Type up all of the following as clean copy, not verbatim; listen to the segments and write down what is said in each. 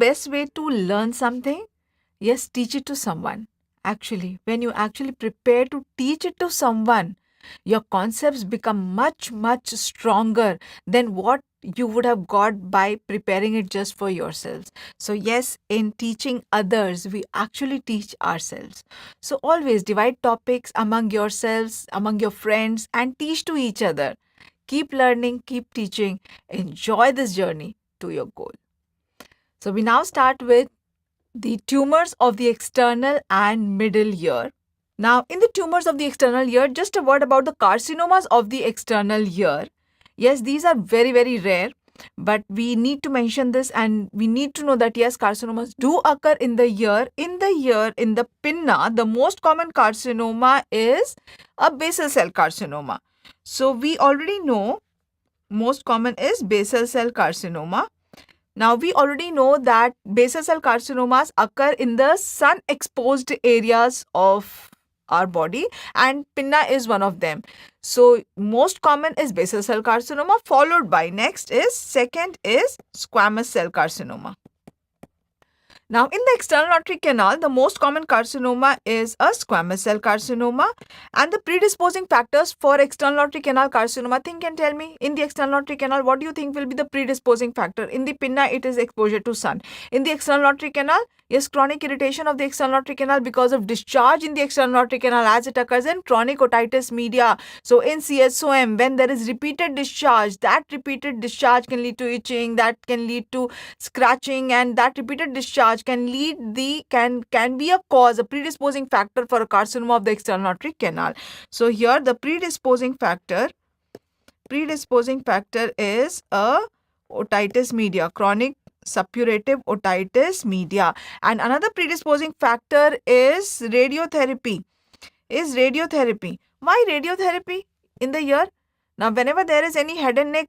best way to learn something? Yes, teach it to someone. Actually, when you actually prepare to teach it to someone, your concepts become much, much stronger than what you would have got by preparing it just for yourselves. So, yes, in teaching others, we actually teach ourselves. So, always divide topics among yourselves, among your friends, and teach to each other. Keep learning, keep teaching, enjoy this journey to your goal. So, we now start with the tumors of the external and middle ear. Now, in the tumors of the external ear, just a word about the carcinomas of the external ear. Yes, these are very, very rare, but we need to mention this and we need to know that yes, carcinomas do occur in the ear. In the ear, in the pinna, the most common carcinoma is a basal cell carcinoma. So, we already know most common is basal cell carcinoma. Now, we already know that basal cell carcinomas occur in the sun exposed areas of our body, and pinna is one of them. So, most common is basal cell carcinoma, followed by next is second is squamous cell carcinoma. Now, in the external auditory canal, the most common carcinoma is a squamous cell carcinoma, and the predisposing factors for external auditory canal carcinoma. Think and tell me, in the external auditory canal, what do you think will be the predisposing factor? In the pinna, it is exposure to sun. In the external auditory canal, yes, chronic irritation of the external auditory canal because of discharge in the external auditory canal as it occurs in chronic otitis media. So, in CSOM, when there is repeated discharge, that repeated discharge can lead to itching, that can lead to scratching, and that repeated discharge can be a cause, a predisposing factor for a carcinoma of the external auditory canal. So here the predisposing factor is a otitis media, chronic suppurative otitis media, and another predisposing factor is radiotherapy. Why radiotherapy in the ear? Now, whenever there is any head and neck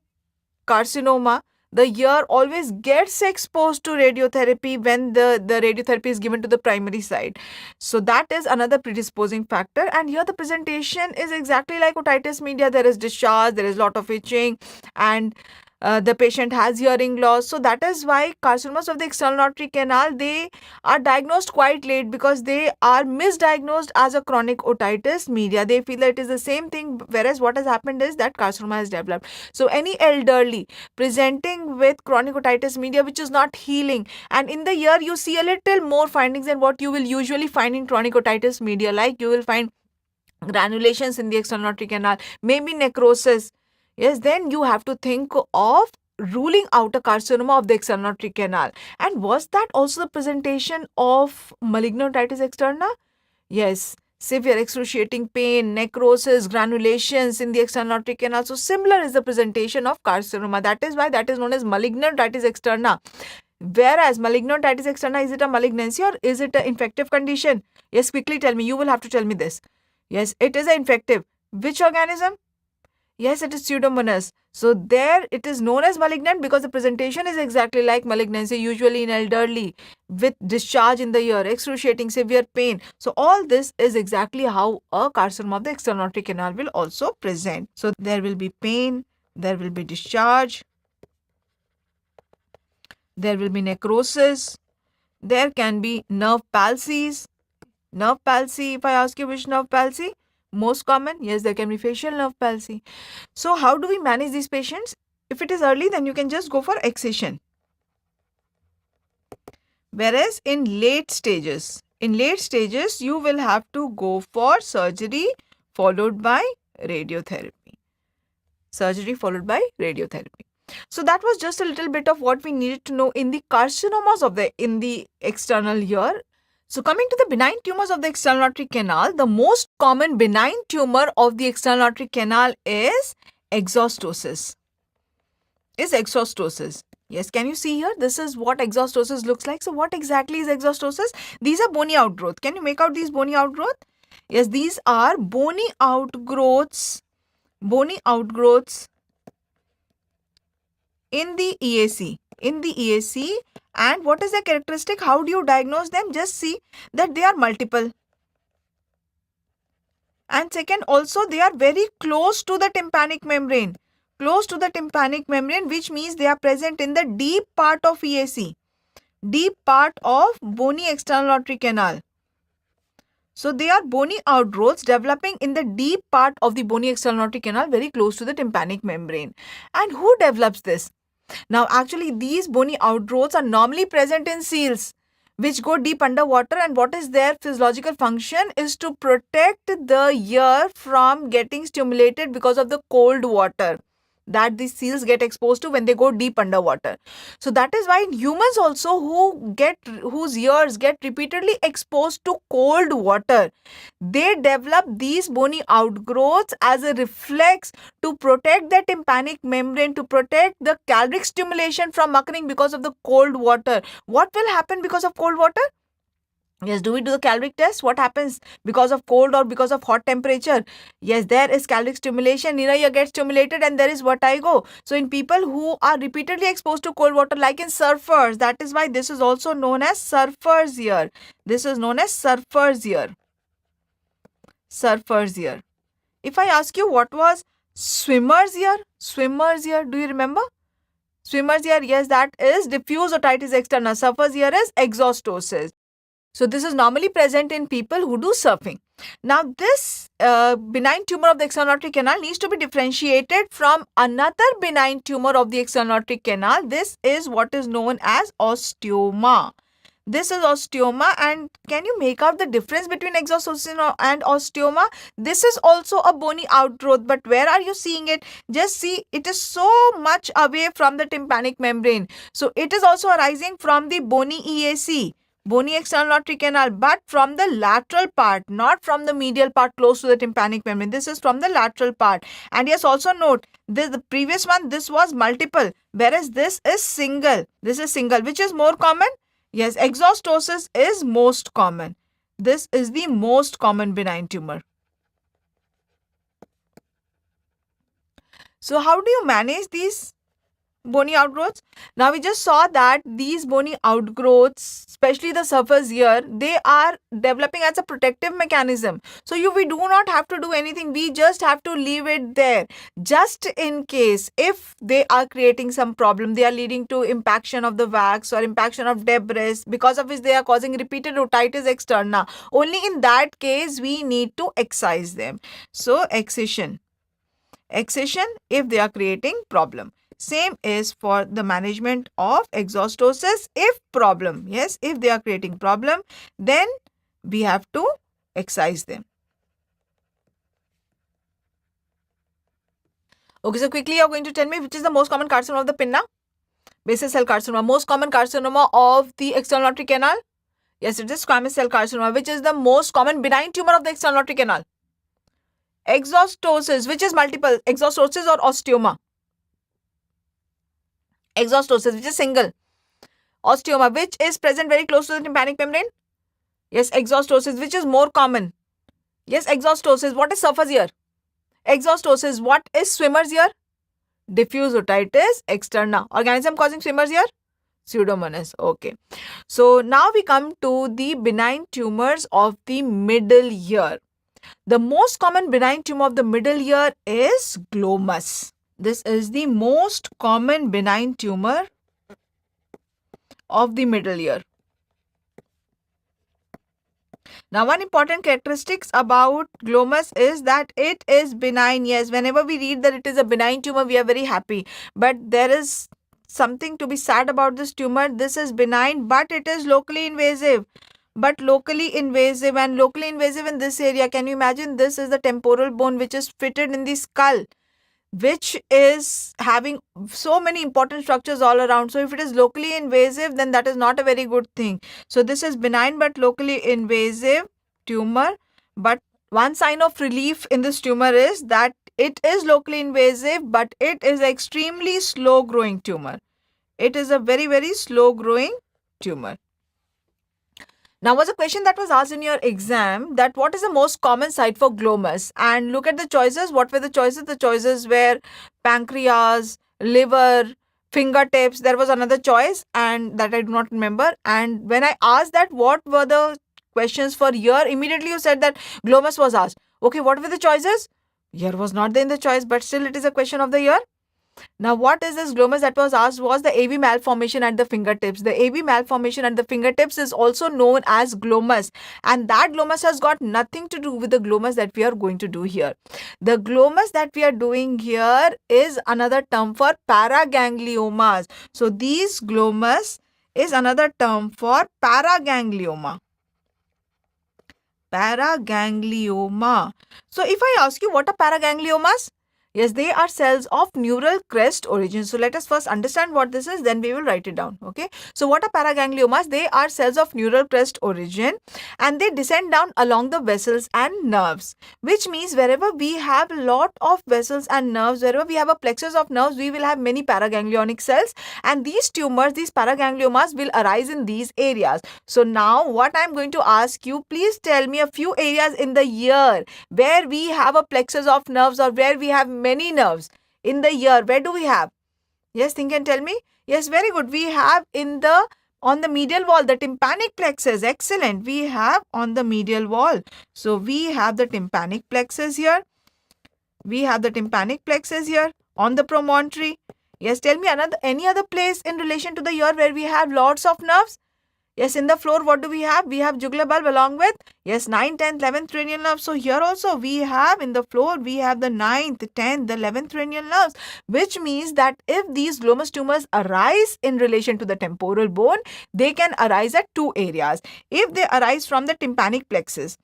carcinoma, the ear always gets exposed to radiotherapy when the radiotherapy is given to the primary side. So that is another predisposing factor. And here the presentation is exactly like otitis media. There is discharge, there is a lot of itching, and the patient has hearing loss. So that is why carcinomas of the external auditory canal, they are diagnosed quite late because they are misdiagnosed as a chronic otitis media. They feel that it is the same thing, whereas what has happened is that carcinoma has developed. So any elderly presenting with chronic otitis media which is not healing, and in the ear you see a little more findings than what you will usually find in chronic otitis media, like you will find granulations in the external auditory canal, maybe necrosis. Yes, then you have to think of ruling out a carcinoma of the external auditory canal. And was that also the presentation of malignant otitis externa? Yes, severe excruciating pain, necrosis, granulations in the external auditory canal. So similar is the presentation of carcinoma. That is why that is known as malignant otitis externa. Whereas malignant otitis externa, is it a malignancy or is it an infective condition? Yes, quickly tell me. You will have to tell me this. Yes, it is an infective. Which organism? Yes, it is Pseudomonas. So there it is known as malignant because the presentation is exactly like malignancy, usually in elderly, with discharge in the ear, excruciating severe pain. So all this is exactly how a carcinoma of the external auditory canal will also present. So there will be pain, there will be discharge, there will be necrosis, there can be nerve palsies. Nerve palsy, if I ask you which nerve palsy? Most common, yes, there can be facial nerve palsy. So how do we manage these patients? If it is early, then you can just go for excision. Whereas in late stages, you will have to go for surgery followed by radiotherapy. So that was just a little bit of what we needed to know in the carcinomas of the external ear. So coming to the benign tumors of the external auditory canal, the most common benign tumor of the external auditory canal is exostosis. Yes, can you see here? This is what exostosis looks like. So what exactly is exostosis? These are bony outgrowth. Can you make out these bony outgrowth? Yes, these are bony outgrowths in the EAC. And what is the characteristic? How do you diagnose them? Just see that they are multiple. And second, also they are very close to the tympanic membrane. Which means they are present in the deep part of EAC. deep part of bony external auditory canal. So they are bony outgrowths developing in the deep part of the bony external auditory canal, very close to the tympanic membrane. And who develops this? Now, actually, these bony outgrowths are normally present in seals, which go deep underwater, and what is their physiological function is to protect the ear from getting stimulated because of the cold water that these seals get exposed to when they go deep underwater. So that is why humans also whose ears get repeatedly exposed to cold water, they develop these bony outgrowths as a reflex to protect the tympanic membrane, to protect the caloric stimulation from occurring because of the cold water. What will happen because of cold water? Yes, do we do the caloric test? What happens because of cold or because of hot temperature? Yes, there is caloric stimulation. Inner ear gets stimulated and there is vertigo. So in people who are repeatedly exposed to cold water, like in surfers, that is why this is also known as surfer's ear. This is known as surfer's ear. Surfer's ear. If I ask you what was swimmer's ear? Swimmer's ear, do you remember? Swimmer's ear, yes, that is diffuse otitis externa. Surfer's ear is exhaustosis. So this is normally present in people who do surfing. Now this benign tumor of the external auditory canal needs to be differentiated from another benign tumor of the external auditory canal. This is what is known as osteoma. This is osteoma, and can you make out the difference between exhaustosis and osteoma? This is also a bony outgrowth, but where are you seeing it? Just see, it is so much away from the tympanic membrane. So it is also arising from the bony EAC, bony external auditory canal, but from the lateral part, not from the medial part close to the tympanic membrane. This is from the lateral part. And yes, also note, the previous one, this was multiple, whereas this is single. This is single. Which is more common? Yes, exhaustosis is most common. This is the most common benign tumor. So how do you manage these bony outgrowths? Now we just saw that these bony outgrowths, especially the surfer's ear, they are developing as a protective mechanism. So we do not have to do anything. We just have to leave it there. Just in case if they are creating some problem, they are leading to impaction of the wax or impaction of debris, because of which they are causing repeated otitis externa. Only in that case we need to excise them. So excision if they are creating problem. Same is for the management of exhaustosis. If they are creating problem, then we have to excise them. Okay, so quickly you're going to tell me which is the most common carcinoma of the pinna? Basal cell carcinoma. Most common carcinoma of the external auditory canal? Yes, it is squamous cell carcinoma. Which is the most common benign tumor of the external auditory canal? Exhaustosis. Which is multiple? Exhaustosis or osteoma? Exhaustosis, which is single. Osteoma, which is present very close to the tympanic membrane? Yes, exhaustosis, which is more common? Yes, exhaustosis. What is surfer's ear? Exhaustosis. What is swimmer's ear? Diffuse otitis externa. Organism causing swimmer's ear? Pseudomonas. Okay. So now we come to the benign tumors of the middle ear. The most common benign tumor of the middle ear is glomus. This is the most common benign tumor of the middle ear. Now, one important characteristics about glomus is that it is benign. Yes, whenever we read that it is a benign tumor, we are very happy. But there is something to be sad about this tumor. This is benign, but it is locally invasive. And locally invasive in this area. Can you imagine? This is the temporal bone which is fitted in the skull, which is having so many important structures all around. So if it is locally invasive, then that is not a very good thing. So this is benign but locally invasive tumor. But one sign of relief in this tumor is that it is locally invasive, but it is extremely slow growing tumor. It is a very, very slow growing tumor. Now was a question that was asked in your exam, that what is the most common site for glomus? And look at the choices. What were the choices? The choices were pancreas, liver, fingertips. There was another choice and that I do not remember. And when I asked that what were the questions for ear, immediately you said that glomus was asked. Okay, what were the choices? Ear was not there in the choice, but still it is a question of the ear. Now, what is this glomus that was asked was the AV malformation at the fingertips. The AV malformation at the fingertips is also known as glomus, and that glomus has got nothing to do with the glomus that we are going to do here. The glomus that we are doing here is another term for paragangliomas. So, these glomus is another term for paraganglioma. Paraganglioma. So, if I ask you what are paragangliomas? Yes, they are cells of neural crest origin. So let us first understand what this is, then we will write it down. Okay. So what are paragangliomas? They are cells of neural crest origin and they descend down along the vessels and nerves, which means wherever we have a lot of vessels and nerves, wherever we have a plexus of nerves, we will have many paraganglionic cells, and these tumors, these paragangliomas will arise in these areas. So now what I am going to ask you, please tell me a few areas in the ear where we have a plexus of nerves or where we have many nerves in the ear. Where do we have? Yes, think and tell me. Yes, very good. We have on the medial wall, the tympanic plexus. Excellent. We have on the medial wall. So we have the tympanic plexus here. We have the tympanic plexus here on the promontory. Yes, tell me any other place in relation to the ear where we have lots of nerves. Yes, in the floor, what do we have? We have jugular bulb along with, yes, 9th, 10th, 11th cranial nerves. So here also we have in the floor, we have the 9th, 10th, the 11th cranial nerves, which means that if these glomus tumors arise in relation to the temporal bone, they can arise at two areas. If they arise from the tympanic plexus,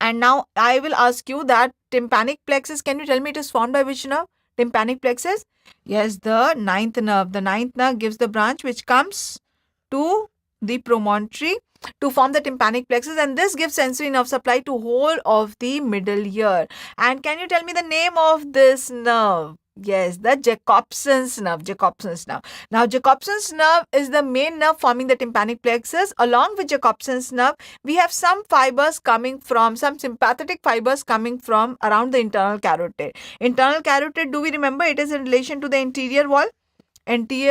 and now I will ask you that tympanic plexus, can you tell me it is formed by which nerve? Tympanic plexus? Yes, the 9th nerve. The 9th nerve gives the branch which comes to the promontory to form the tympanic plexus, and this gives sensory nerve supply to whole of the middle ear. And can you tell me the name of this nerve? Yes, the Jacobson's nerve. Jacobson's nerve. Now, Jacobson's nerve is the main nerve forming the tympanic plexus. Along with Jacobson's nerve, we have some sympathetic fibers coming from around the internal carotid. Internal carotid, do we remember it is in relation to the anterior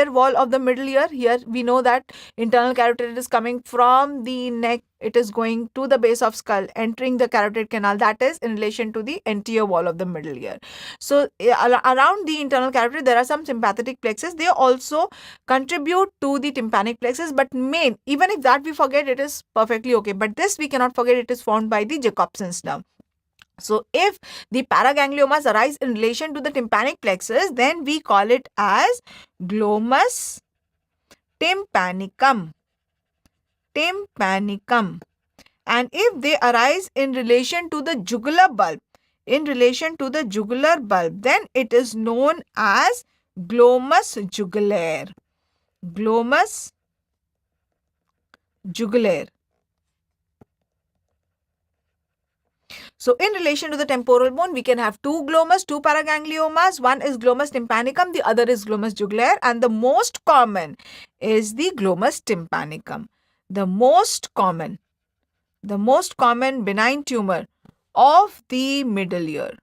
wall of the middle ear? Here we know that internal carotid is coming from the neck, it is going to the base of skull, entering the carotid canal, that is in relation to the anterior wall of the middle ear. So around the internal carotid there are some sympathetic plexus, they also contribute to the tympanic plexus, but main, even if that we forget, it is perfectly okay, but this we cannot forget, it is formed by the Jacobson's nerve. So if the paragangliomas arise in relation to the tympanic plexus, then we call it as glomus tympanicum. Tympanicum. And if they arise in relation to the jugular bulb, then it is known as glomus jugulare. Glomus jugulare. So in relation to the temporal bone, we can have two paragangliomas. One is glomus tympanicum, the other is glomus jugulare, and the most common is the glomus tympanicum. The most common benign tumor of the middle ear.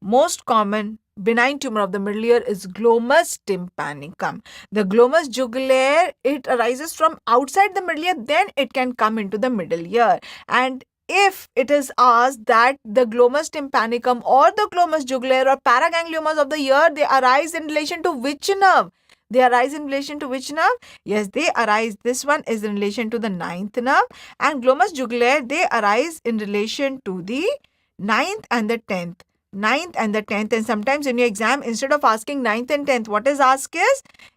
Most common benign tumor of the middle ear is glomus tympanicum. The glomus jugulare, it arises from outside the middle ear, then it can come into the middle ear. And if it is asked that the glomus tympanicum or the glomus jugulare or paragangliomas of the ear, they arise in relation to which nerve? Yes, they arise. This one is in relation to the 9th nerve, and glomus jugulare, they arise in relation to the 9th and the 10th. And sometimes in your exam, instead of asking 9th and 10th, what is asked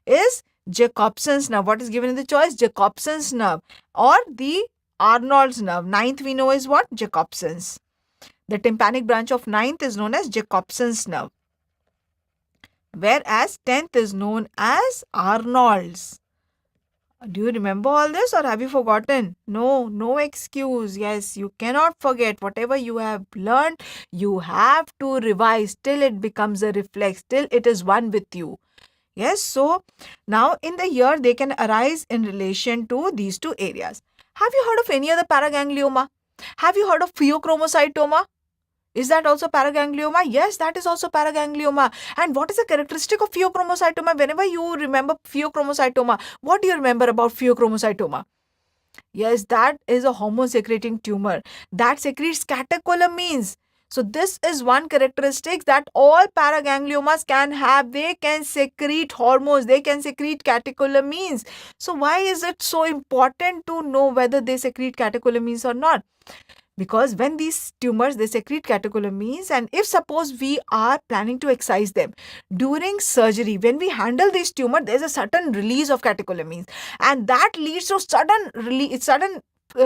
is Jacobson's nerve. What is given in the choice? Jacobson's nerve or the Arnold's nerve. 9th we know is what? Jacobson's. The tympanic branch of 9th is known as Jacobson's nerve, whereas 10th is known as Arnold's. Do you remember all this or have you forgotten? No excuse. Yes, you cannot forget. Whatever you have learned, you have to revise till it becomes a reflex, till it is one with you. Yes, so now in the ear, they can arise in relation to these two areas. Have you heard of any other paraganglioma? Have you heard of pheochromocytoma? Is that also paraganglioma? Yes, that is also paraganglioma. And what is the characteristic of pheochromocytoma? Whenever you remember pheochromocytoma, what do you remember about pheochromocytoma? Yes, that is a hormone secreting tumor that secretes catecholamines. So this is one characteristic that all paragangliomas can have. They can secrete hormones, they can secrete catecholamines. So why is it so important to know whether they secrete catecholamines or not? Because when these tumors, they secrete catecholamines, and if suppose we are planning to excise them during surgery, when we handle this tumor, there's a certain release of catecholamines, and that leads to sudden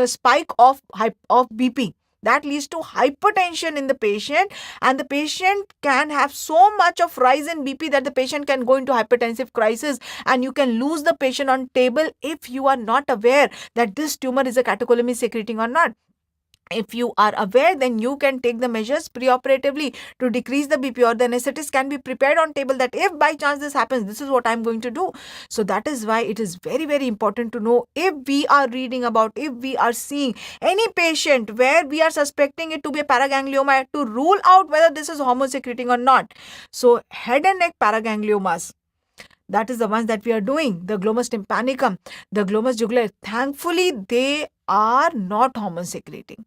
spike of BP. That leads to hypertension in the patient, and the patient can have so much of rise in BP that the patient can go into hypertensive crisis, and you can lose the patient on table if you are not aware that this tumor is a catecholamine secreting or not. If you are aware, then you can take the measures preoperatively to decrease the BP, or the anesthetist can be prepared on table that if by chance this happens, this is what I'm going to do. So that is why it is very, very important to know, if we are reading about, if we are seeing any patient where we are suspecting it to be a paraganglioma, to rule out whether this is hormone secreting or not. So head and neck paragangliomas, that is the ones that we are doing, the glomus tympanicum, the glomus jugulare, thankfully they are not hormone secreting.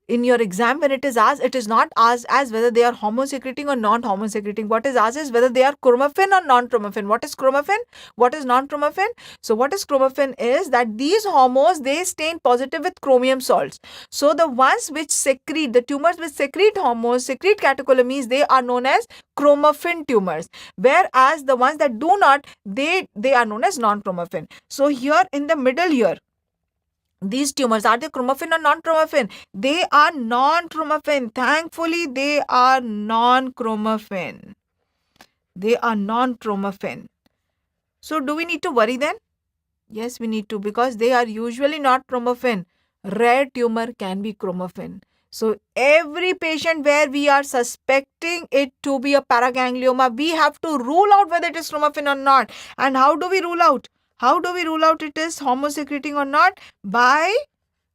In your exam, when it is asked, it is not asked as whether they are hormone secreting or non-hormone secreting. What is asked is whether they are chromaffin or non-chromaffin. What is chromaffin? What is non-chromaffin? So what is chromaffin is that these hormones, they stain positive with chromium salts. So the ones which secrete, the tumors which secrete hormones, secrete catecholamines, they are known as chromaffin tumors. Whereas the ones that do not, they are known as non-chromaffin. So here in the middle here, these tumors, are they chromaffin or non-chromaffin? They are non-chromaffin. Thankfully, they are non-chromaffin. They are non-chromaffin. So do we need to worry then? Yes, we need to, because they are usually not chromaffin. Rare tumor can be chromaffin. So every patient where we are suspecting it to be a paraganglioma, we have to rule out whether it is chromaffin or not. And how do we rule out? How do we rule out it is hormone secreting or not? By,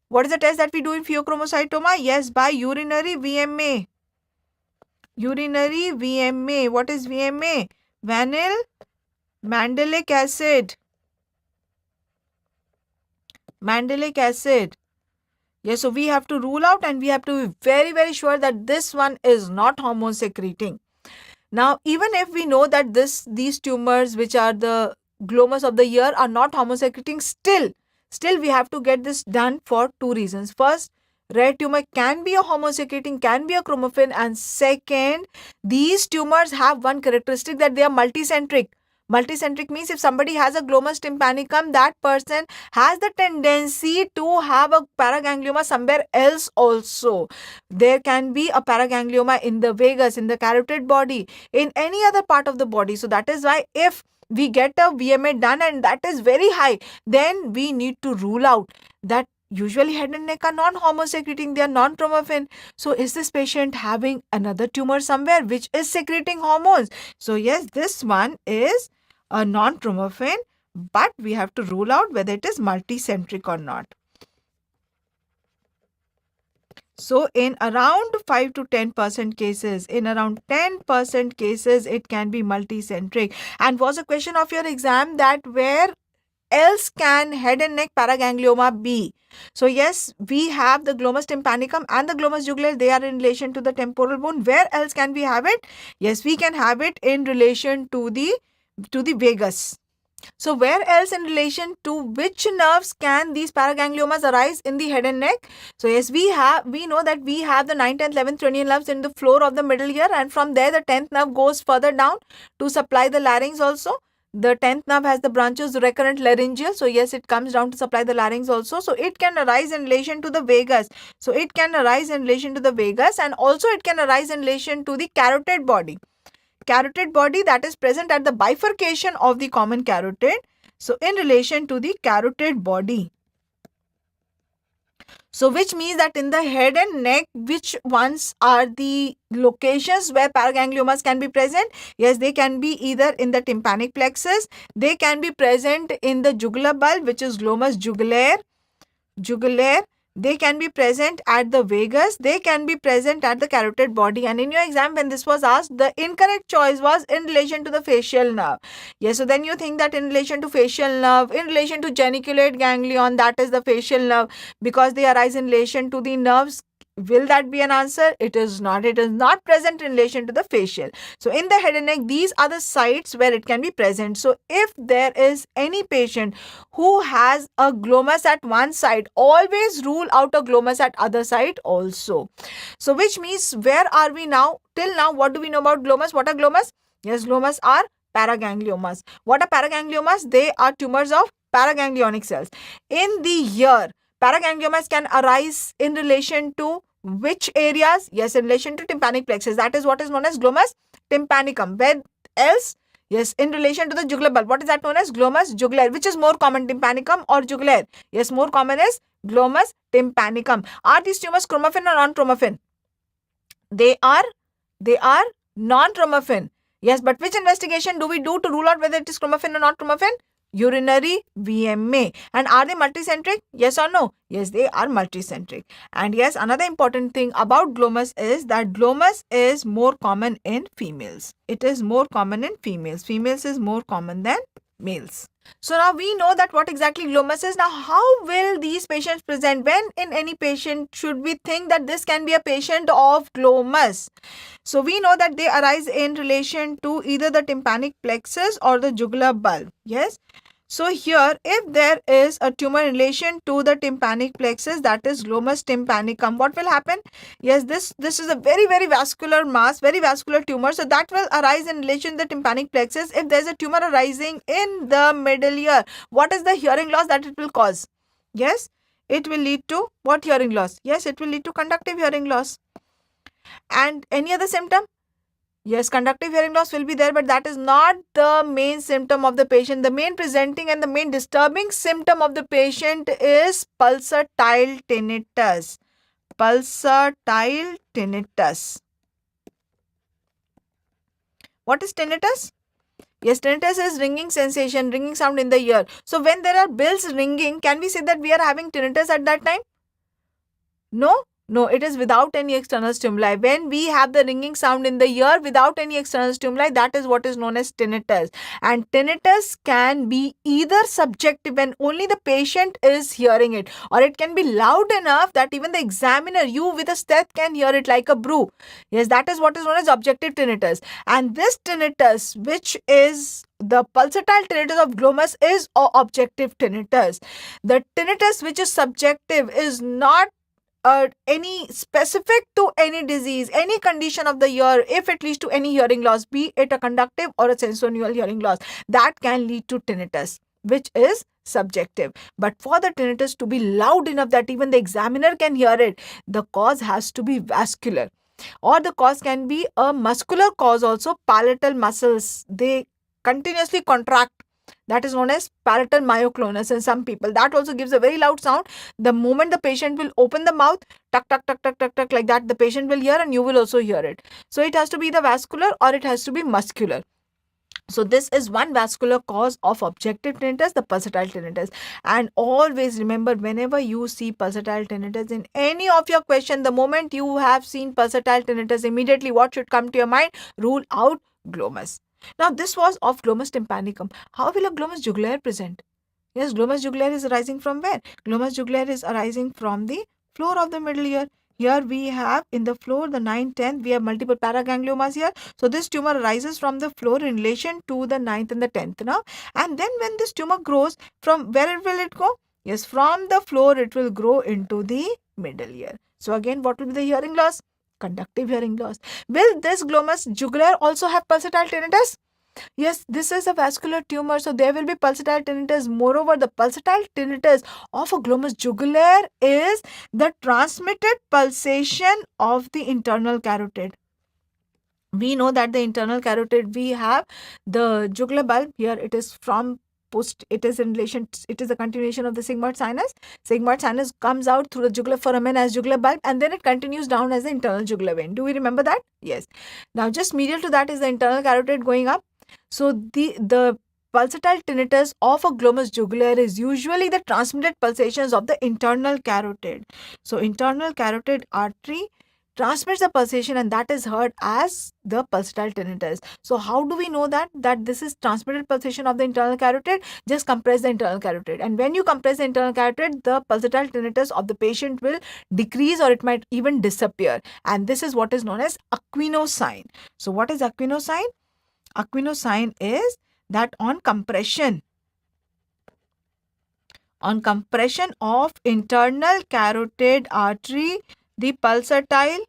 what is the test that we do in pheochromocytoma? Yes, by urinary VMA. Urinary VMA. What is VMA? Vinyl mandelic acid. Mandelic acid. Yes, so we have to rule out, and we have to be very, very sure that this one is not hormone secreting. Now, even if we know that these tumors, which are the glomus of the ear, are not hormone secreting, still we have to get this done for two reasons. First, rare tumor can be a hormone secreting, can be a chromaffin, and second, these tumors have one characteristic, that they are multicentric. Multicentric means if somebody has a glomus tympanicum, that person has the tendency to have a paraganglioma somewhere else also. There can be a paraganglioma in the vagus, in the carotid body, in any other part of the body. So that is why if we get a VMA done and that is very high, then we need to rule out that usually head and neck are non-hormone secreting, they are non-chromaffin. So is this patient having another tumor somewhere which is secreting hormones? So yes, this one is a non-chromaffin, but we have to rule out whether it is multicentric or not. So in around 5 to 10% cases, in around 10% cases, it can be multicentric. And was a question of your exam that where else can head and neck paraganglioma be? So yes, we have the glomus tympanicum and the glomus jugulare. They are in relation to the temporal bone. Where else can we have it? Yes, we can have it in relation to the vagus. So where else in relation to which nerves can these paragangliomas arise in the head and neck? So yes, we know that we have the 9th, 10th, 11th cranial nerves in the floor of the middle ear, and from there the 10th nerve goes further down to supply the larynx also. The 10th nerve has the branches recurrent laryngeal. So yes, it comes down to supply the larynx also. So it can arise in relation to the vagus. So it can arise in relation to the vagus, and also it can arise in relation to the carotid body. Carotid body that is present at the bifurcation of the common carotid. So in relation to the carotid body. So which means that in the head and neck, which ones are the locations where paragangliomas can be present? Yes, they can be either in the tympanic plexus, they can be present in the jugular bulb, which is glomus jugulare. They can be present at the vagus, they can be present at the carotid body. And in your exam, when this was asked, the incorrect choice was in relation to the facial nerve. Yes, so then you think that in relation to facial nerve, in relation to geniculate ganglion, that is the facial nerve, because they arise in relation to the nerves Will that be an answer? It is not. It is not present in relation to the facial. So in the head and neck, these are the sites where it can be present. So if there is any patient who has a glomus at one side, always rule out a glomus at other side also. So which means, where are we now? Till now, what do we know about glomus? What are glomus? Yes, glomus are paragangliomas. What are paragangliomas? They are tumors of paraganglionic cells. In the ear, paragangliomas can arise in relation to which areas? Yes, in relation to tympanic plexus. That is what is known as glomus tympanicum. Where else? Yes, in relation to the jugular bulb. What is that known as? Glomus jugulare. Which is more common, tympanicum or jugulare? Yes, more common is glomus tympanicum. Are these tumors chromophene or non-chromophene? They are non-chromophene. Yes, but which investigation do we do to rule out whether it is chromophene or not chromophene? Urinary VMA. And are they multicentric? Yes or no? Yes, they are multicentric. And yes, another important thing about glomus is that glomus is more common in females. It is more common in females. Females is more common than males. So now we know that what exactly glomus is. Now how will these patients present? When in any patient should we think that this can be a patient of glomus? So we know that they arise in relation to either the tympanic plexus or the jugular bulb. Yes. So here, if there is a tumor in relation to the tympanic plexus, that is glomus tympanicum, what will happen? Yes, this is a very, very vascular mass, very vascular tumor. So that will arise in relation to the tympanic plexus. If there is a tumor arising in the middle ear, what is the hearing loss that it will cause? Yes, it will lead to what hearing loss? Yes, it will lead to conductive hearing loss. And any other symptom? Yes, conductive hearing loss will be there, but that is not the main symptom of the patient. The main presenting and the main disturbing symptom of the patient is pulsatile tinnitus. Pulsatile tinnitus. What is tinnitus? Yes, tinnitus is ringing sensation, ringing sound in the ear. So when there are bells ringing, can we say that we are having tinnitus at that time? No. No, it is without any external stimuli. When we have the ringing sound in the ear without any external stimuli, that is what is known as tinnitus. And tinnitus can be either subjective when only the patient is hearing it, or it can be loud enough that even the examiner, you with a steth, can hear it like a brew. Yes, that is what is known as objective tinnitus. And this tinnitus, which is the pulsatile tinnitus of glomus, is objective tinnitus. The tinnitus which is subjective is not any specific to any disease, any condition of the ear. If it leads to any hearing loss, be it a conductive or a sensorial hearing loss, that can lead to tinnitus, which is subjective. But for the tinnitus to be loud enough that even the examiner can hear it, the cause has to be vascular, or the cause can be a muscular cause also. Palatal muscles, they continuously contract. That is known as palatal myoclonus in some people. That also gives a very loud sound. The moment the patient will open the mouth, tuck, tuck, tuck, tuck, tuck, tuck, like that, the patient will hear and you will also hear it. So it has to be the vascular or it has to be muscular. So this is one vascular cause of objective tinnitus, the pulsatile tinnitus. And always remember, whenever you see pulsatile tinnitus in any of your question, the moment you have seen pulsatile tinnitus, immediately what should come to your mind? Rule out glomus. Now this was of glomus tympanicum. How will a glomus jugulare present? Yes, glomus jugulare is arising from where? Glomus jugulare is arising from the floor of the middle ear. Here we have in the floor, the 9th, 10th, we have multiple paragangliomas here. So this tumor arises from the floor in relation to the 9th and the 10th now. And then when this tumor grows, from where will it go? Yes, from the floor it will grow into the middle ear. So again, what will be the hearing loss? Conductive hearing loss. Will this glomus jugulare also have pulsatile tinnitus? Yes, this is a vascular tumor, so there will be pulsatile tinnitus. Moreover, the pulsatile tinnitus of a glomus jugulare is the transmitted pulsation of the internal carotid. We know that the internal carotid, we have the jugular bulb. Here it is from it is in relation, it is a continuation of the sigmoid sinus. Sigmoid sinus comes out through the jugular foramen as jugular bulb, and then it continues down as the internal jugular vein. Do we remember that? Yes. Now just medial to that is the internal carotid going up. So the pulsatile tinnitus of a glomus jugulare is usually the transmitted pulsations of the internal carotid. So internal carotid artery transmits the pulsation, and that is heard as the pulsatile tinnitus. So how do we know that this is transmitted pulsation of the internal carotid? Just compress the internal carotid, and when you compress the internal carotid, the pulsatile tinnitus of the patient will decrease, or it might even disappear, and this is what is known as equinosine. So what is equinosine? Equinosine is that on compression of internal carotid artery, the pulsatile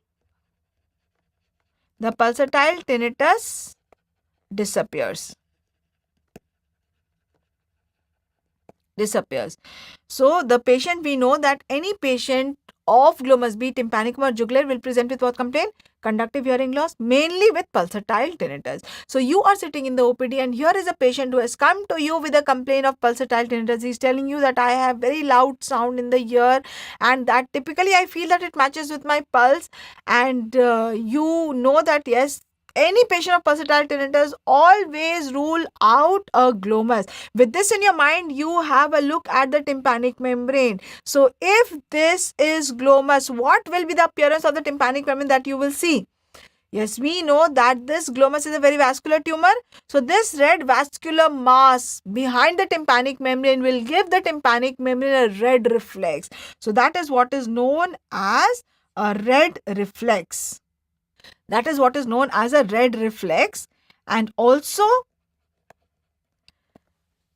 tinnitus disappears. So the patient, we know that any patient of glomus, be tympanic or jugular, will present with what complaint? Conductive hearing loss, mainly with pulsatile tinnitus. So you are sitting in the OPD, and here is a patient who has come to you with a complaint of pulsatile tinnitus. He is telling you that I have very loud sound in the ear, and that typically I feel that it matches with my pulse, and you know that yes, any patient of pulsatile tinnitus, always rule out a glomus. With this in your mind, you have a look at the tympanic membrane. So if this is glomus, what will be the appearance of the tympanic membrane that you will see? Yes, we know that this glomus is a very vascular tumor. So this red vascular mass behind the tympanic membrane will give the tympanic membrane a red reflex. So that is what is known as a red reflex. That is what is known as a red reflex. And also,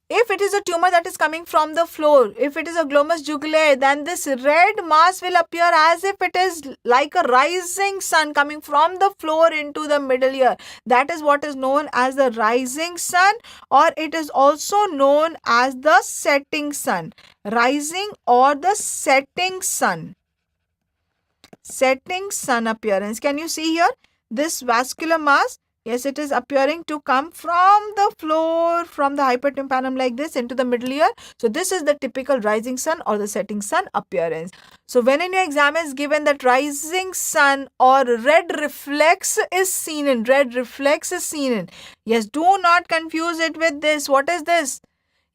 if it is a tumor that is coming from the floor, if it is a glomus jugulae, then this red mass will appear as if it is like a rising sun coming from the floor into the middle ear. That is what is known as the rising sun, or it is also known as the setting sun. Rising or the setting sun. Setting sun appearance. Can you see here? This vascular mass, yes, it is appearing to come from the floor, from the hypertympanum like this into the middle ear. So this is the typical rising sun or the setting sun appearance. So when in your exam is given that rising sun or red reflex is seen in, yes, do not confuse it with this. What is this?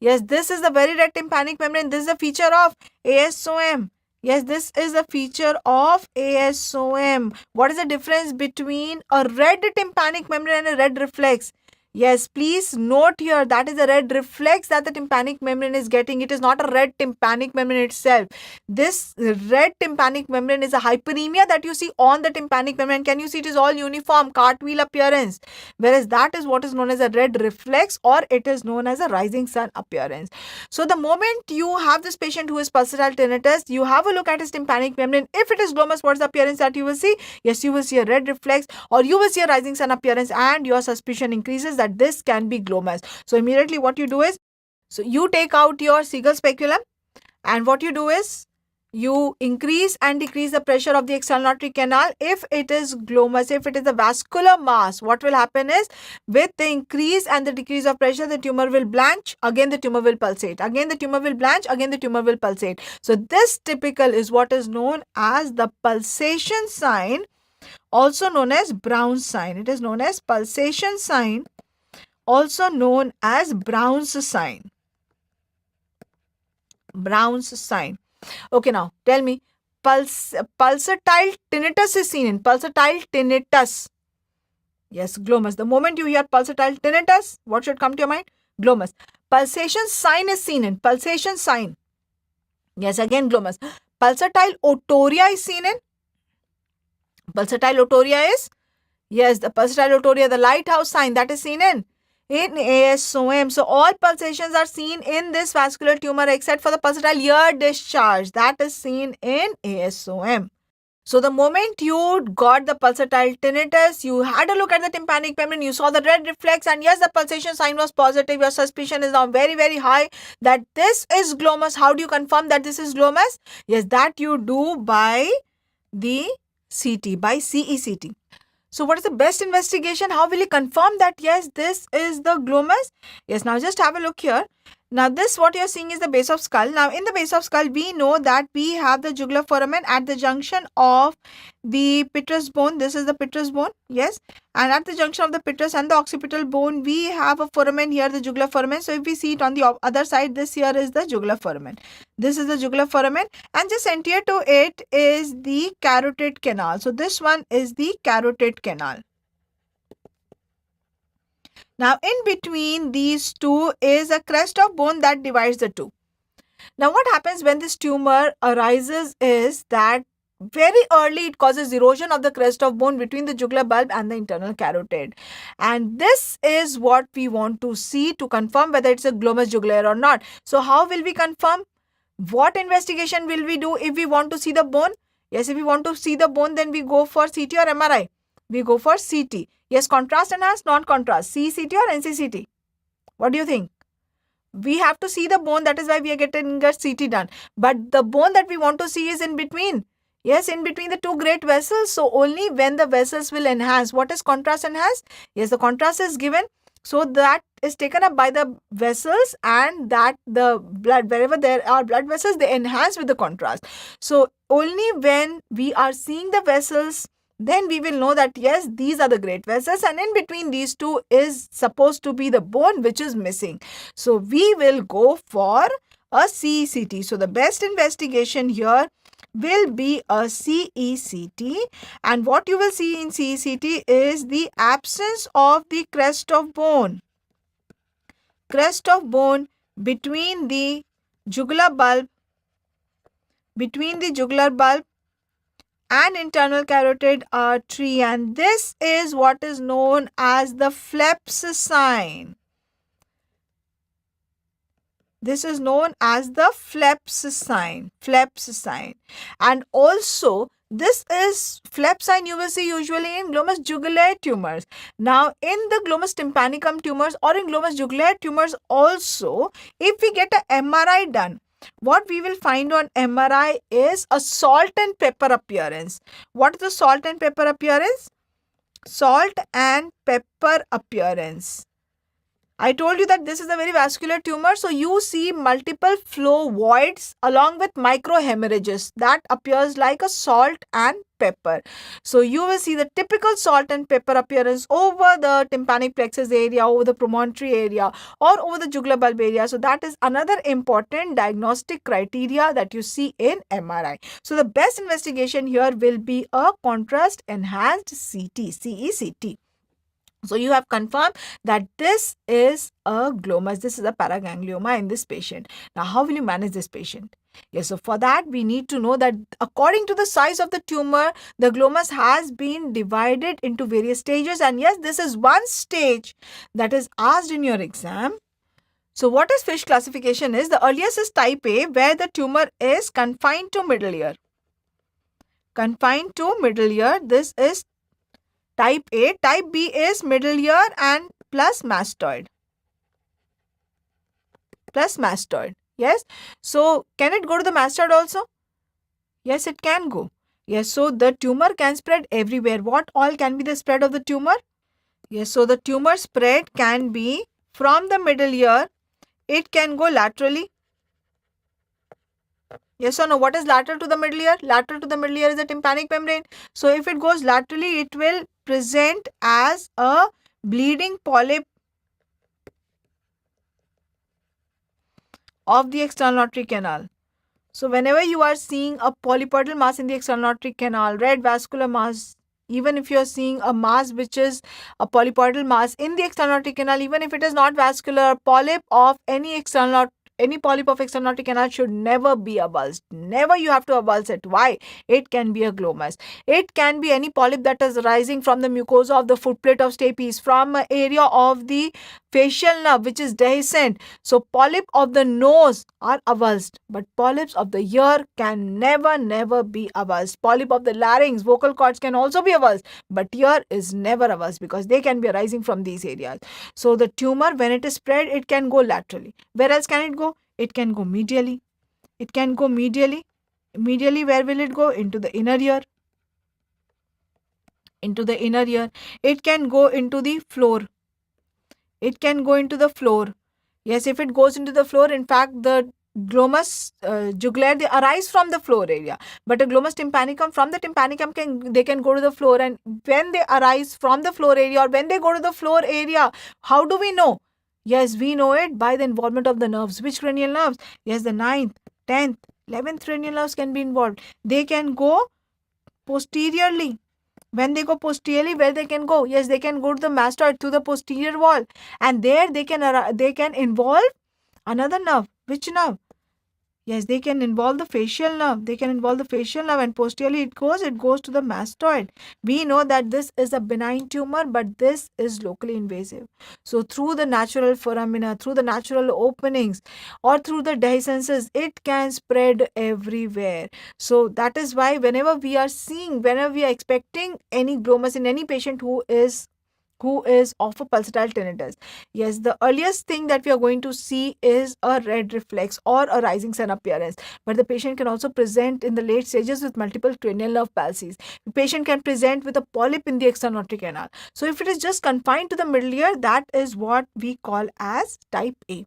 Yes, this is the very red tympanic membrane. This is a feature of ASOM. Yes, this is a feature of ASOM. What is the difference between a red tympanic membrane and a red reflex? Yes, please note here, that is a red reflex that the tympanic membrane is getting. It is not a red tympanic membrane itself. This red tympanic membrane is a hyperemia that you see on the tympanic membrane. Can you see it is all uniform, cartwheel appearance? Whereas that is what is known as a red reflex, or it is known as a rising sun appearance. So the moment you have this patient who is pulsatile tinnitus, you have a look at his tympanic membrane. If it is glomus, what is the appearance that you will see? Yes, you will see a red reflex, or you will see a rising sun appearance, and your suspicion increases that this can be glomus. So immediately what you do is, so you take out your Seagal speculum, and what you do is, you increase and decrease the pressure of the external auditory canal. If it is glomus, if it is a vascular mass, what will happen is, with the increase and the decrease of pressure, the tumor will blanch, again the tumor will pulsate, again the tumor will blanch, again the tumor will pulsate. So this typical is what is known as the pulsation sign, also known as Brown's sign. It is known as pulsation sign, also known as Brown's sign. Brown's sign. Okay, now tell me, pulsatile tinnitus is seen in. Pulsatile tinnitus. Yes, glomus. The moment you hear pulsatile tinnitus, what should come to your mind? Glomus. Pulsation sign is seen in. Pulsation sign. Yes, again glomus. Pulsatile otorrhea is seen in. Pulsatile otorrhea is? Yes, the pulsatile otorrhea, the lighthouse sign, that is seen in ASOM. So all pulsations are seen in this vascular tumor except for the pulsatile ear discharge, that is seen in ASOM. So the moment you got the pulsatile tinnitus, you had a look at the tympanic membrane, you saw the red reflex, and yes, the pulsation sign was positive. Your suspicion is now very, very high that this is glomus. How do you confirm that this is glomus? Yes, that you do by the CT, by CECT. So what is the best investigation? How will you confirm that yes, this is the glomus? Yes, now just have a look here. Now this what you're seeing is the base of skull. Now in the base of skull, we know that we have the jugular foramen at the junction of the petrous bone. This is the petrous bone, yes. And at the junction of the petrous and the occipital bone, we have a foramen here, the jugular foramen. So if we see it on the other side, this here is the jugular foramen. This is the jugular foramen, and just anterior to it is the carotid canal. So this one is the carotid canal. Now, in between these two is a crest of bone that divides the two. Now, what happens when this tumor arises is that very early it causes erosion of the crest of bone between the jugular bulb and the internal carotid. And this is what we want to see to confirm whether it's a glomus jugulare or not. So, how will we confirm? What investigation will we do if we want to see the bone? Yes, if we want to see the bone, then we go for CT or MRI. We go for CT. Yes, contrast enhanced, non-contrast, CCT or NCCT. What do you think? We have to see the bone, that is why we are getting a CT done. But the bone that we want to see is in between. Yes, in between the two great vessels. So only when the vessels will enhance. What is contrast enhanced? Yes, the contrast is given. So that is taken up by the vessels, and that the blood, wherever there are blood vessels, they enhance with the contrast. So only when we are seeing the vessels, then we will know that yes, these are the great vessels, and in between these two is supposed to be the bone which is missing. So we will go for a CECT. So the best investigation here will be a CECT, and what you will see in CECT is the absence of the crest of bone. Crest of bone between the jugular bulb, and internal carotid artery, and this is what is known as the Phelps sign. This is known as the Phelps sign. And also this is Phelps sign you will see usually in glomus jugulare tumors. Now in the glomus tympanicum tumors or in glomus jugulare tumors also, if we get an MRI done, what we will find on MRI is a salt and pepper appearance. What is the salt and pepper appearance? Salt and pepper appearance. I told you that this is a very vascular tumor. So you see multiple flow voids along with microhemorrhages that appears like a salt and pepper. So you will see the typical salt and pepper appearance over the tympanic plexus area, over the promontory area, or over the jugular bulb area. So that is another important diagnostic criteria that you see in MRI. So the best investigation here will be a contrast enhanced CT, CECT. So you have confirmed that this is a glomus, this is a paraganglioma in this patient. Now how will you manage this patient? Yes, so for that we need to know that according to the size of the tumor, the glomus has been divided into various stages, and yes, this is one stage that is asked in your exam. So what is Fish classification is? The earliest is type A, where the tumor is confined to middle ear. Confined to middle ear, this is type A. Type B is middle ear and plus mastoid. Yes. So can it go to the mastoid also? Yes, it can go. Yes. So the tumor can spread everywhere. What all can be the spread of the tumor? Yes. So the tumor spread can be from the middle ear. It can go laterally. Yes or no? What is lateral to the middle ear? Lateral to the middle ear is the tympanic membrane. So if it goes laterally, it will present as a bleeding polyp of the external aortic canal. So whenever you are seeing a polypoidal mass in the external aortic canal, red vascular mass, even if you are seeing a mass which is a polypoidal mass in the external aortic canal, even if it is not vascular, polyp of any polyp of external aortic canal should never be avulsed. Never you have to avulse it. Why? It can be a glomus. It can be any polyp that is rising from the mucosa of the footplate of stapes, from an area of the facial nerve which is dehiscent. So polyp of the nose are avulsed, but polyps of the ear can never be avulsed. Polyp of the larynx, vocal cords can also be avulsed, but ear is never avulsed because they can be arising from these areas. So the tumor, when it is spread, it can go laterally. Where else can it go? It can go medially. Medially, where will it go? Into the inner ear. It can go into the floor. Yes, if it goes into the floor, in fact, the glomus jugulare, they arise from the floor area, but a glomus tympanicum, from the tympanicum they can go to the floor. And when they arise from the floor area, or when they go to the floor area, how do we know? Yes, we know it by the involvement of the nerves. Which cranial nerves? Yes, the 9th, 10th, 11th cranial nerves can be involved. They can go posteriorly. When they go posteriorly, where they can go? Yes, they can go to the mastoid, to the posterior wall, and there they can involve another nerve. Which nerve? Yes, they can involve the facial nerve. They can involve the facial nerve, and posteriorly it goes to the mastoid. We know that this is a benign tumor, but this is locally invasive. So through the natural foramina, through the natural openings, or through the dehiscences, it can spread everywhere. So that is why whenever we are expecting any glomus in any patient who is of a pulsatile tinnitus. Yes, the earliest thing that we are going to see is a red reflex or a rising sun appearance. But the patient can also present in the late stages with multiple cranial nerve palsies. The patient can present with a polyp in the external canal. So if it is just confined to the middle ear, that is what we call as type A.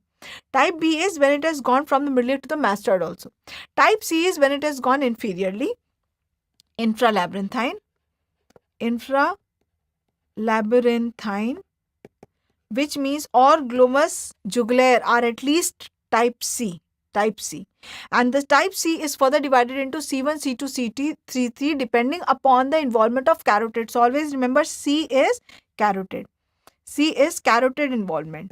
Type B is when it has gone from the middle ear to the mastoid also. Type C is when it has gone inferiorly, infralabyrinthine, which means or glomus jugulare are at least type C. And the type C is further divided into C1, C2, C3 depending upon the involvement of carotid. So always remember C is carotid. C is carotid involvement.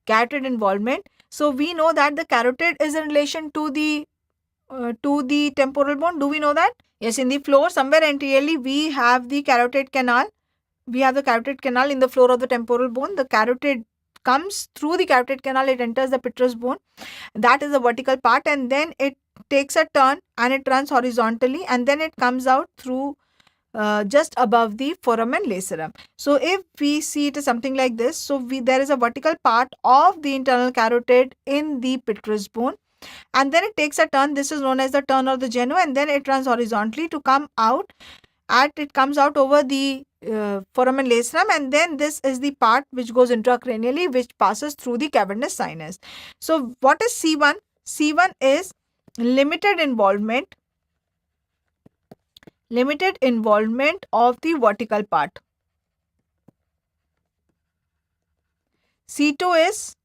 Carotid involvement. So we know that the carotid is in relation to the temporal bone. Do we know that? Yes, in the floor, somewhere anteriorly, we have the carotid canal. We have the carotid canal in the floor of the temporal bone. The carotid comes through the carotid canal, it enters the petrous bone. That is the vertical part, and then it takes a turn and it runs horizontally, and then it comes out through just above the foramen lacerum. So if we see it as something like this, so there is a vertical part of the internal carotid in the petrous bone, and then it takes a turn. This is known as the turn or the genu, and then it runs horizontally to come out. It comes out over the foramen lacerum, and then this is the part which goes intracranially, which passes through the cavernous sinus. So what is C1? C1 is limited involvement of the vertical part. C2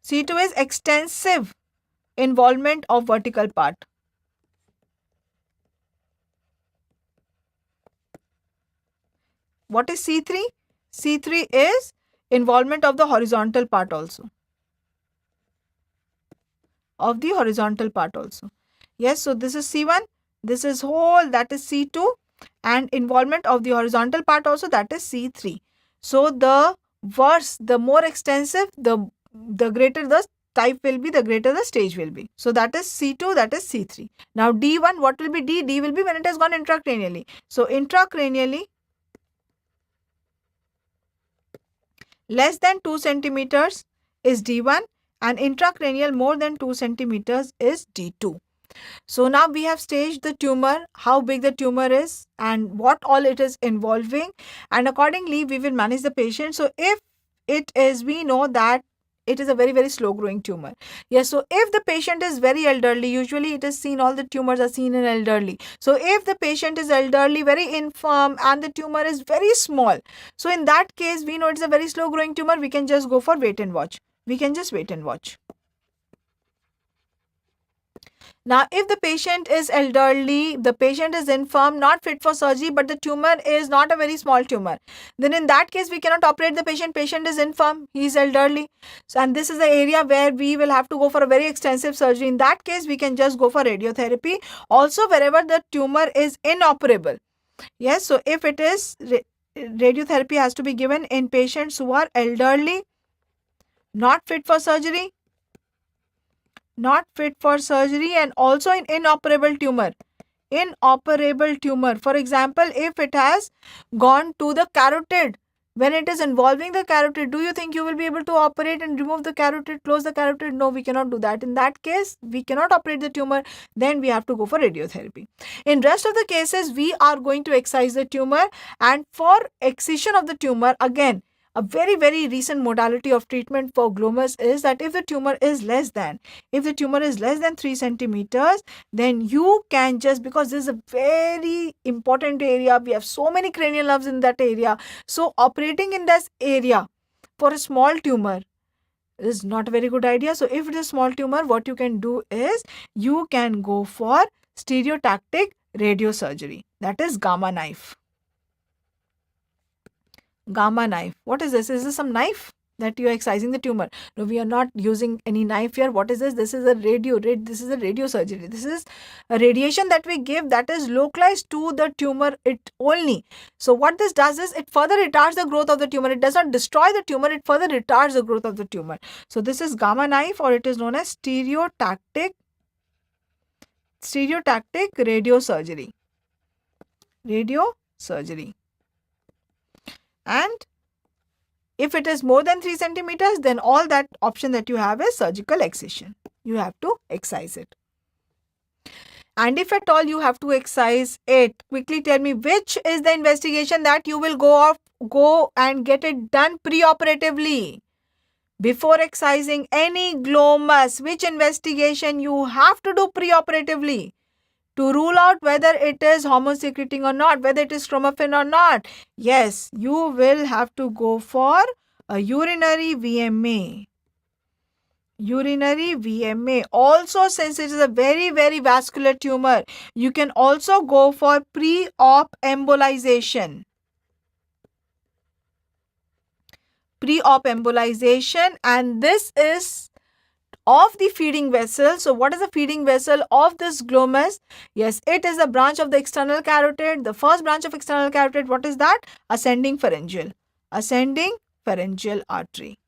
is extensive involvement of vertical part. What is C3? C3 is involvement of the horizontal part also. Yes, so this is C1, this is whole, that is C2, and involvement of the horizontal part also, that is C3. So the worse, the more extensive, the greater the type will be, the greater the stage will be. So that is C2, that is C3. Now D1, what will be D? D will be when it has gone intracranially. So intracranially, less than 2 centimeters is D1, and intracranial more than 2 centimeters is D2. So now we have staged the tumor, how big the tumor is and what all it is involving, and accordingly we will manage the patient. So if it is, we know that it is a very, very slow growing tumor. Yes, so if the patient is very elderly, usually it is seen, all the tumors are seen in elderly. So if the patient is elderly, very infirm, and the tumor is very small, so in that case we know it's a very slow growing tumor, we can just go for wait and watch. Now, if the patient is elderly, the patient is infirm, not fit for surgery, but the tumor is not a very small tumor, then in that case, we cannot operate the patient. Patient is infirm, he is elderly. So, and this is the area where we will have to go for a very extensive surgery. In that case, we can just go for radiotherapy. Also, wherever the tumor is inoperable. Yes, so if it is, radiotherapy has to be given in patients who are elderly, not fit for surgery, and also in inoperable tumor. For example, if it has gone to the carotid, When it is involving the carotid, do you think you will be able to operate and remove the carotid, close the carotid? No, we cannot do that. In that case, we cannot operate the tumor. Then we have to go for radiotherapy. In rest of the cases, we are going to excise the tumor, and for excision of the tumor, again, a very, very recent modality of treatment for glomus is that if the tumor is less than 3 centimeters, then you can just, because this is a very important area, we have so many cranial nerves in that area. So operating in this area for a small tumor is not a very good idea. So if it is a small tumor, what you can do is you can go for stereotactic radiosurgery. That is gamma knife. Gamma knife. What is this? Is this some knife that you are excising the tumor? No, we are not using any knife here. What is this? This is a this is a radiosurgery. This is a radiation that we give that is localized to the tumor it only. So what this does is it further retards the growth of the tumor. It does not destroy the tumor, it further retards the growth of the tumor. So this is gamma knife, or it is known as stereotactic radiosurgery. Radiosurgery. And if it is more than 3 centimeters, then all that option that you have is surgical excision. You have to excise it. And if at all you have to excise it, quickly tell me which is the investigation that you will go and get it done preoperatively. Before excising any glomus, which investigation you have to do preoperatively to rule out whether it is hormone secreting or not, whether it is chromophene or not? Yes, you will have to go for a urinary VMA. Urinary VMA. Also, since it is a very, very vascular tumor, you can also go for pre-op embolization. Pre-op embolization, and this is of the feeding vessel. So what is the feeding vessel of this glomus? Yes, it is a branch of the external carotid. The first branch of external carotid, what is that? Ascending pharyngeal. Ascending pharyngeal artery.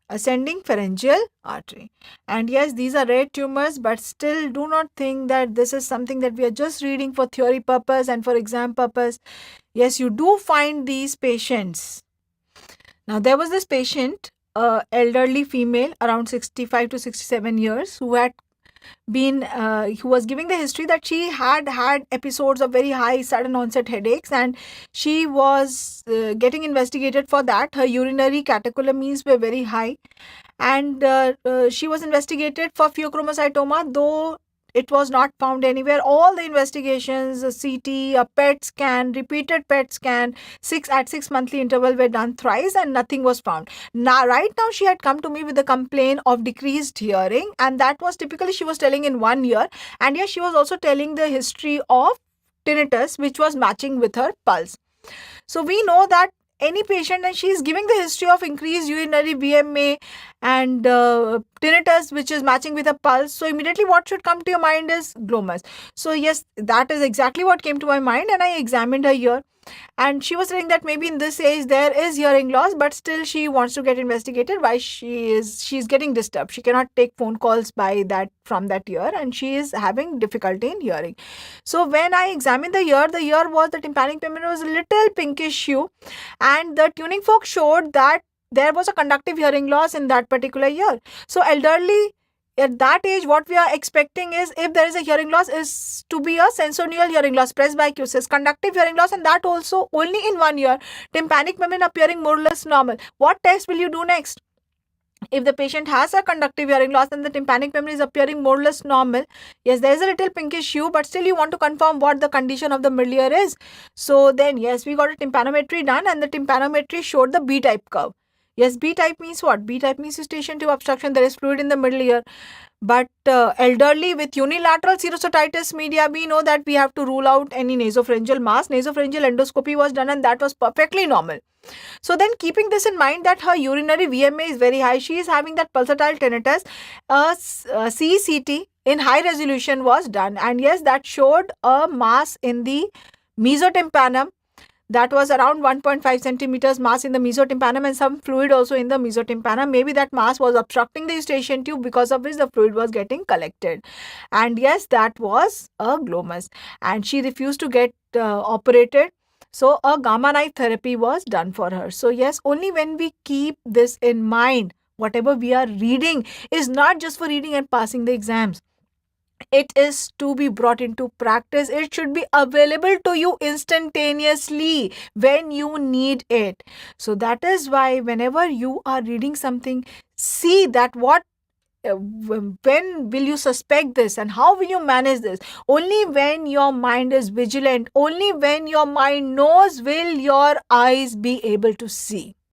Ascending pharyngeal artery. And yes, these are rare tumors, but still do not think that this is something that we are just reading for theory purpose and for exam purpose. Yes, you do find these patients. Now, there was this patient, elderly female around 65 to 67 years, who had been, who was giving the history that she had episodes of very high sudden onset headaches, and she was getting investigated for that. Her urinary catecholamines were very high, and she was investigated for pheochromocytoma, though it was not found anywhere. All the investigations, a CT, a PET scan, repeated PET scan, 6 monthly interval were done thrice, and nothing was found. Now, right now, she had come to me with a complaint of decreased hearing, and that was typically she was telling in 1 year. And yes, she was also telling the history of tinnitus, which was matching with her pulse. So we know that any patient, and she is giving the history of increased urinary VMA and tinnitus, which is matching with a pulse. So immediately what should come to your mind is glomus. So yes, that is exactly what came to my mind, and I examined her ear. And she was saying that maybe in this age there is hearing loss, but still she wants to get investigated. Why? She's getting disturbed. She cannot take phone calls from that ear, and she is having difficulty in hearing. So when I examined the ear was, the tympanic membrane was a little pinkish hue, and the tuning fork showed that there was a conductive hearing loss in that particular ear. So elderly, at that age, what we are expecting is, if there is a hearing loss, is to be a sensorial hearing loss, presbycusis, conductive hearing loss, and that also only in 1 year, tympanic membrane appearing more or less normal. What test will you do next? If the patient has a conductive hearing loss and the tympanic membrane is appearing more or less normal, yes, there is a little pinkish hue, but still you want to confirm what the condition of the middle ear is. So then, yes, we got a tympanometry done, and the tympanometry showed the B-type curve. Yes, B-type means what? B-type means eustachian tube obstruction. There is fluid in the middle ear. But elderly with unilateral serocytitis media, we know that we have to rule out any nasopharyngeal mass. Nasopharyngeal endoscopy was done, and that was perfectly normal. So then, keeping this in mind that her urinary VMA is very high, she is having that pulsatile tinnitus, CCT in high resolution was done, and yes, that showed a mass in the mesotympanum. that was around 1.5 centimeters mass in the mesotympanum and some fluid also in the mesotympanum. Maybe that mass was obstructing the eustachian tube, because of which the fluid was getting collected. And yes, that was a glomus. And she refused to get operated. So a gamma knife therapy was done for her. So yes, only when we keep this in mind, whatever we are reading is not just for reading and passing the exams. It is to be brought into practice. It should be available to you instantaneously when you need it. So that is why whenever you are reading something, see that when will you suspect this and how will you manage this. Only when your mind is vigilant, only when your mind knows will your eyes be able to see.